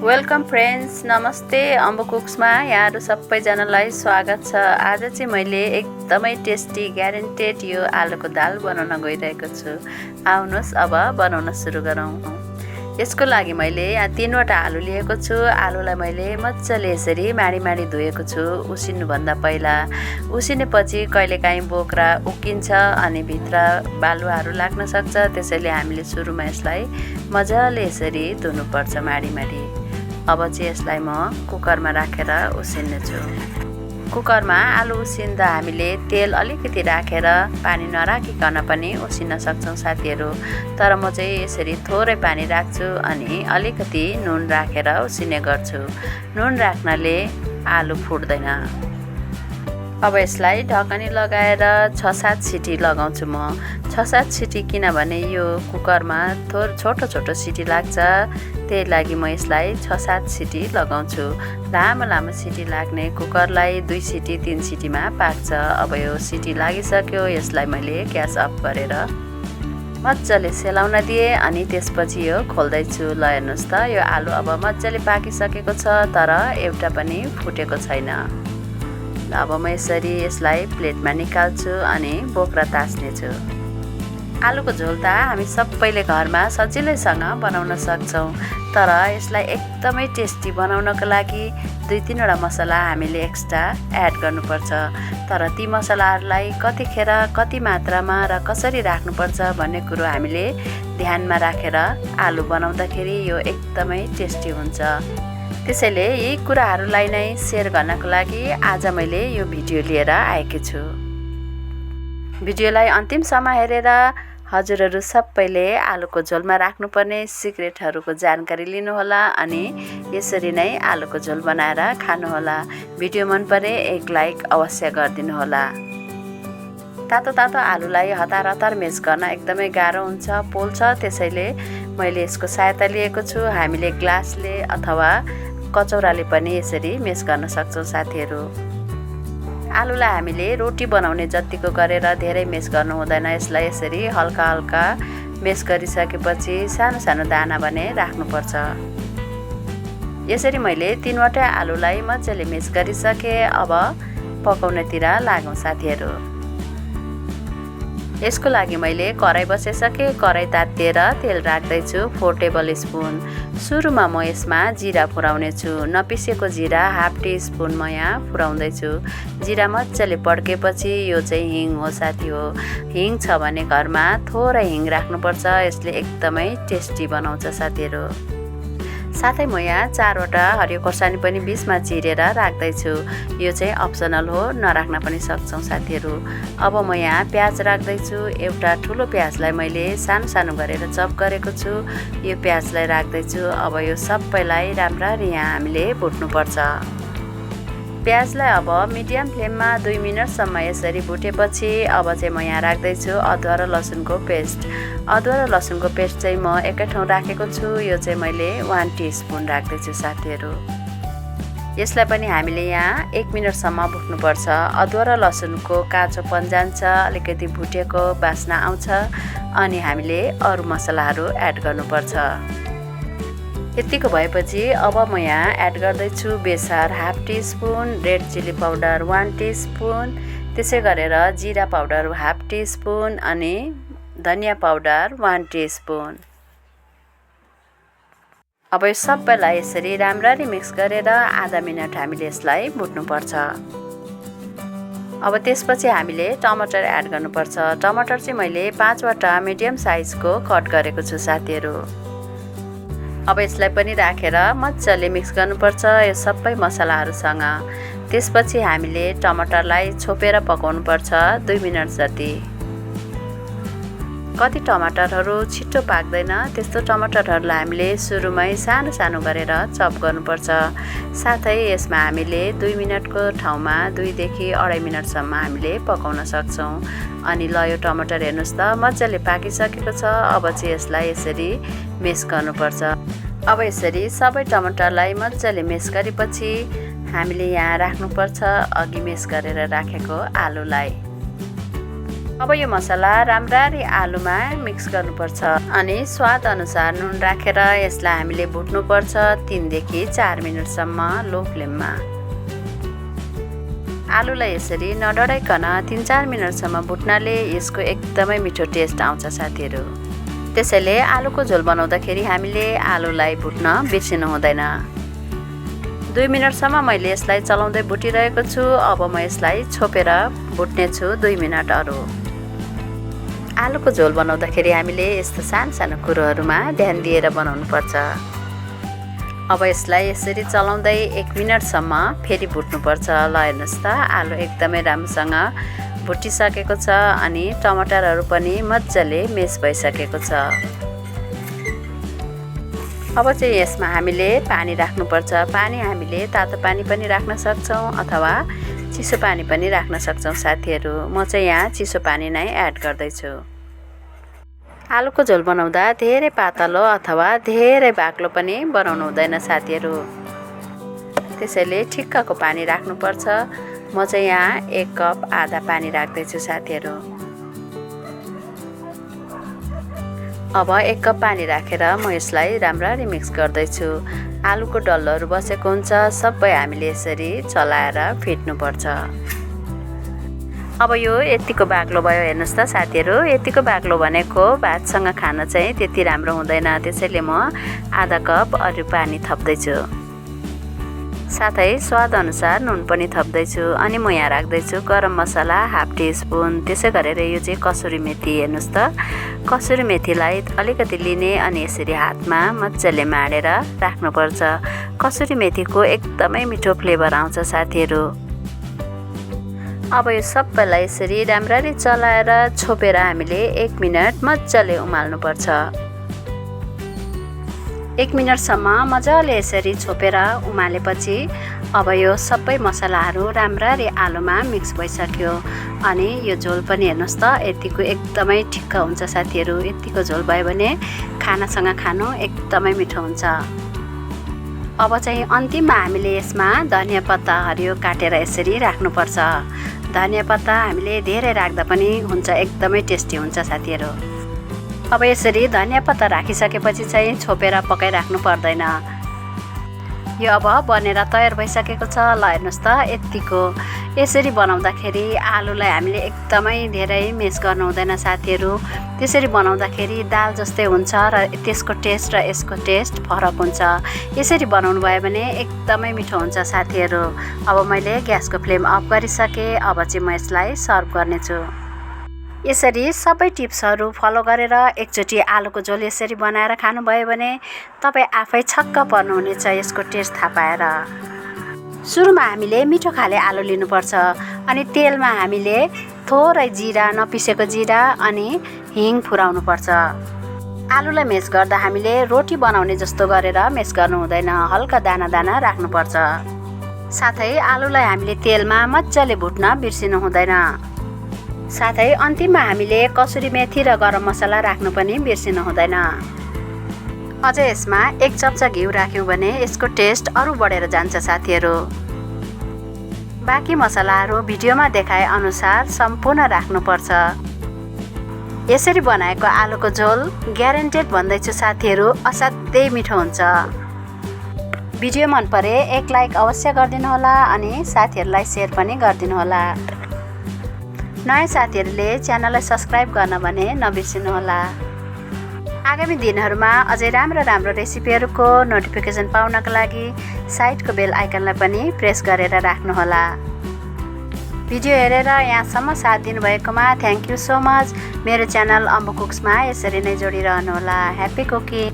Welcome friends, नमस्ते। अम्बु कुक्समा यहाँहरू सबैजनालाई स्वागत छ। आज चाहिँ मैले एकदमै टेस्टी ग्यारेन्टेड यो आलुको दाल बनाउन गइरहेको छु। आउनुहोस् अब बनाउन सुरु गरौँ। यसको लागि मैले यहाँ 3वटा आलु लिएको छु। आलुलाई मैले मजाले यसरी माडी धोएको छु उसिन्नुभन्दा पहिला। उसिनेपछि कहिलेकाहीँ बोक्रा उक्किन्छ अनि भित्र बालुवाहरू लाग्न सक्छ, त्यसैले हामीले सुरुमा यसलाई मजाले यसरी धुनुपर्छ माडी। अब चाहिँ यसलाई म कुकरमा राखेर उसिन्नेछु। कुकरमा आलु उसिन्दा हामीले तेल अलिकति राखेर पानी नराखिकन पनि उसिन्न सक्छौँ साथीहरू। तर म चाहिँ यसरी थोरै पानी राख्छु अनि अलिकति नुन राखेर उसिन्ने गर्छु। नुन राख्नाले आलु फुट्दैन। अब यसलाई ढकनी लगाएर 6-7 सिटी लगाउँछु म। 6-7 सिटी किनभने यो कुकरमा छोटो सिटी लाग्छ, त्यही लागि म यसलाई 6-7 सिटी लगाउँछु। लामो सिटी लाग्ने कुकरलाई 2 सिटी 3 सिटीमा पाक्छ। अब यो सिटी लागिसक्यो, यसलाई मैले ग्यास अफ गरेर मजाले सेलाउन दिएँ अनि त्यसपछि यो खोल्दैछु। ल हेर्नुहोस् त, यो आलु अब मजाले पाकिसकेको छ, तर एउटा पनि फुटेको छैन। अब म यसरी यसलाई प्लेटमा निकाल्छु अनि बोक्रा तास्नेछु। आलुको झोल त हामी सबैले घरमा सजिलैसँग बनाउन सक्छौँ, तर यसलाई एकदमै टेस्टी बनाउनको लागि 2-3वटा मसला हामीले एक्स्ट्रा एड गर्नुपर्छ। तर ती मसलाहरूलाई कतिखेर कति मात्रामा र कसरी राख्नुपर्छ भन्ने कुरो हामीले ध्यानमा राखेर आलु बनाउँदाखेरि यो एकदमै टेस्टी हुन्छ। त्यसैले यही कुराहरूलाई नै सेयर गर्नको लागि आज मैले यो भिडियो लिएर आएकी छु। भिडियोलाई अन्तिमसम्म हेरेर हजुरहरू सबैले आलुको झोलमा राख्नुपर्ने सिक्रेटहरूको जानकारी लिनुहोला अनि यसरी नै आलुको झोल बनाएर खानुहोला। भिडियो मन परे एक लाइक अवश्य गरिदिनुहोला। तातो आलुलाई हतार मेस गर्न एकदमै गाह्रो हुन्छ, पोल्छ, त्यसैले मैले यसको सहायता लिएको छु। हामीले ग्लासले अथवा कचौराले पनि यसरी मेस गर्न सक्छौँ साथीहरू। आलुलाई हामीले रोटी बनाउने जतिको गरेर धेरै मेस गर्नु हुँदैन। यसलाई यसरी हल्का मेस गरिसकेपछि सानो दाना भने राख्नुपर्छ। यसरी मैले 3वटा आलुलाई मजाले मेस गरिसकेँ। अब पकाउनेतिर लागौँ साथीहरू। यसको लागि मैले कराई बसाइसकेँ। कराई तातिएर तेल राख्दैछु 4 टेबल स्पुन। सुरुमा म यसमा जिरा फुराउने छु। नपिसेको जिरा 1/2 टीस्पुन म यहाँ फुराउँदैछु। जिरा मजाले पड्केपछि यो चाहिँ हिङ हो साथी हो। हिङ छ भने घरमा थोरै हिङ राख्नुपर्छ, यसले एकदमै टेस्टी बनाउँछ साथीहरू। साथै म यहाँ 4वटा हरियो खोर्सानी पनि बिचमा चिरेर राख्दैछु। यो चाहिँ अप्सनल हो, नराख्न पनि सक्छौँ साथीहरू। अब म यहाँ प्याज राख्दैछु। एउटा ठुलो प्याजलाई मैले सानो गरेर चप गरेको छु। यो प्याजलाई राख्दैछु। अब यो सबैलाई राम्ररी यहाँ हामीले भुट्नुपर्छ। प्याजलाई अब मिडियम फ्लेममा 2 मिनटसम्म यसरी भुटेपछि अब चाहिँ म यहाँ राख्दैछु अदुवा र लसुनको पेस्ट। अदुवा र लसुनको पेस्ट चाहिँ म एकै ठाउँ राखेको छु। यो चाहिँ मैले 1 टीस्पुन राख्दैछु साथीहरू। यसलाई पनि हामीले यहाँ 1 मिनटसम्म भुट्नुपर्छ। अदुवा र लसुनको काँचोपन जान्छ, अलिकति भुटेको बास्ना आउँछ अनि हामीले अरू मसलाहरू एड गर्नुपर्छ। यतिको भएपछि अब म यहाँ एड गर्दैछु बेसार 1/2 teaspoon, red chilli powder 1 teaspoon, त्यसै गरेर जिरा पाउडर 1/2 टीस्पुन अनि धनिया पाउडर 1 टीस्पुन। अब यो सबैलाई यसरी राम्ररी मिक्स गरेर आधा मिनट हामीले यसलाई भुट्नुपर्छ। अब त्यसपछि हामीले टमाटर एड गर्नुपर्छ। टमाटर चाहिँ मैले 5वटा मिडियम साइजको कट गरेको छु साथीहरू। अब यसलाई पनि राखेर मजाले मिक्स गर्नुपर्छ यो सबै मसलाहरूसँग। त्यसपछि हामीले टमाटरलाई छोपेर पकाउनुपर्छ 2 मिनट जति। कति टमाटरहरू छिट्टो पाक्दैन, त्यस्तो टमाटरहरूलाई हामीले सुरुमै सानो गरेर चप गर्नुपर्छ। साथै यसमा हामीले 2 मिनटको ठाउँमा 2 देखि 2.5 मिनटसम्म हामीले पकाउन सक्छौँ। अनि ल यो टमाटर हेर्नुहोस् त मजाले पाकिसकेको छ। अब चाहिँ यसलाई यसरी मेस गर्नुपर्छ। अब यसरी सबै टमाटरलाई मजाले मेस गरेपछि हामीले यहाँ राख्नुपर्छ अघि मेस गरेर राखेको आलुलाई। अब यो मसला राम्ररी आलुमा मिक्स गर्नुपर्छ अनि स्वाद अनुसार नुन राखेर यसलाई हामीले भुट्नुपर्छ 3 देखि 4 मिनेटसम्म लो फ्लेममा। आलुलाई यसरी नडढाइकन 3-4 मिनेटसम्म भुट्नाले यसको एकदमै मिठो टेस्ट आउँछ साथीहरु। त्यसैले आलुको झोल बनाउँदाखेरि हामीले आलुलाई भुट्न बिर्सिनु हुँदैन। 2 मिनेटसम्म मैले यसलाई चलाउँदै भुटिरहेको छु। अब म यसलाई छोपेर भुट्ने छु 2 मिनेट अरु। आलुको झोल बनाउँदाखेरि हामीले यस्तो सानो कुरोहरुमा ध्यान दिएर बनाउनु पर्छ। अब यसलाई यसरी चलाउँदै 1 मिनेटसम्म फेरि भुट्नुपर्छ। ल हेर्नुस् त आलु एकदमै राम्रोसँग भुटिसकेको छ अनि टमाटरहरु पनि मज्जाले मेस भइसकेको छ। अब चाहिँ यसमा हामीले पानी राख्नुपर्छ। पानी हामीले तातो पानी पनि राख्न सक्छौं अथवा चिसो पानी पनि राख्न सक्छौं साथीहरु। म चाहिँ यहाँ चिसो पानी नै एड गर्दै छु। आलुको झोल बनाउँदा धेरै पातलो अथवा धेरै बाक्लो पनि बनाउनु हुँदैन साथीहरु। त्यसैले ठिक्कको पानी राख्नुपर्छ। म चाहिँ यहाँ 1 कप आधा पानी राख्दै छु साथीहरु। अब 1 कप पानी राखेर म यसलाई राम्ररी मिक्स गर्दै छु। आलुको डल्लोहरु बसेको हुन्छ, सबै हामीले यसरी चलाएर फिट्नु पर्छ। अब यो यतिको बाक्लो भयो हेर्नुस् त साथीहरु। यतिको बाक्लो भनेको भातसँग खान चाहिँ त्यति राम्रो हुँदैन। त्यसैले म आधा कप अरु पानी थप्दै छु। साथै स्वाद अनुसार नुन पनि थप्दै छु अनि म यहाँ राख्दै छु गरम मसला हाफ टीस्पुन। त्यसै गरेर यो चाहिँ कसुरी मेथी हेर्नुस् त। कसुरी मेथीलाई अलिकति लिने अनि यसरी हातमा मज्जाले माडेर राख्नुपर्छ। कसुरी मेथीको एकदमै मिठो फ्लेभर आउँछ साथीहरु। अब यो सबैलाई यसरी राम्ररी चलाएर छोपेर हामीले 1 मिनेट मज्जाले उमाल्नु पर्छ। 1 मिनेटसम्म मजाले यसरी छोपेर उमालेपछि अब यो सबै मसलाहरू राम्ररी आलुमा मिक्स भइसक्यो अनि यो झोल पनि हेर्नुस् त यतिको एकदमै ठिक्क हुन्छ साथीहरु। यतिको झोल भयो भने खानासँग खानु एकदमै मिठो हुन्छ। अब चाहिँ अन्तिममा हामीले यसमा धनिया पत्ता हरियो काटेर यसरी राख्नुपर्छ। धनिया पत्ता हामीले धेरै राख्दा पनि हुन्छ, एकदमै टेस्टी हुन्छ साथीहरु। अब यसरी धनिया पत्ता राखिसकेपछि चाहिँ छोपेर पकाइराख्नु पर्दैन। यो अब बनेर तयार भइसकेको छ। ल हेर्नुस् त यतिको। यसरी बनाउँदाखेरि आलुलाई हामीले एकदमै धेरै मेस गर्नु हुँदैन साथीहरु। त्यसरी बनाउँदाखेरि दाल जस्तै हुन्छ र त्यसको टेस्ट र यसको टेस्ट फरक हुन्छ। यसरी बनाउनु भयो भने एकदमै मिठो हुन्छ साथीहरु। अब मैले ग्यासको फ्लेम अफ गरिसके। अब चाहिँ म यसलाई सर्भ गर्ने छु। यसरी सबै टिप्सहरू फलो गरेर एकचोटि आलुको झोल यसरी बनाएर खानुभयो भने तपाई आफै छक्क पर्नुहुनेछ यसको टेस्ट थाहा पाएर। सुरुमा हामीले मिठो खाले आलु लिनुपर्छ अनि तेलमा हामीले थोरै जिरा, नपिसेको जिरा अनि हिङ फुराउनु पर्छ। आलुलाई मेस गर्दा हामीले रोटी बनाउने जस्तो गरेर मेस गर्नु हुँदैन, हल्का दाना दाना राख्नुपर्छ। साथै आलुलाई हामीले तेलमा मज्जाले भुट्न बिर्सिनु हुँदैन। साथै अन्तिममा हामीले कसुरी मेथी र गरम मसला राख्नु पनि बिर्सिनु हुँदैन। अझै यसमा 1 चम्चा घिउ राख्यौं भने यसको टेस्ट अरु बढेर जान्छ साथीहरु। बाँकी मसलाहरू भिडियोमा देखाए अनुसार सम्पूर्ण राख्नुपर्छ। यसरी बनाएको आलुको झोल ग्यारेन्टेड भन्दैछु साथीहरु, असाध्यै मिठो हुन्छ। भिडियो मन परे 1 लाइक अवश्य गरिदिनु होला अनि साथीहरुलाई शेयर पनि गरिदिनु होला। नयाँ साथीहरुले च्यानललाई सब्स्क्राइब गर्न भने नबिर्सिनु होला। आगामी दिनहरुमा अझै राम्रो रेसिपीहरुको नोटिफिकेसन पाउनका लागि साइडको बेल आइकनलाई पनि प्रेस गरेर राख्नु होला। भिडियो हेरेर यहाँसम्म साथ दिनुभएकोमा थ्यांक यू सो मच। मेरो च्यानल अम्बु कुक्समा यसरी नै जोडिरहनु होला। Happy cooking.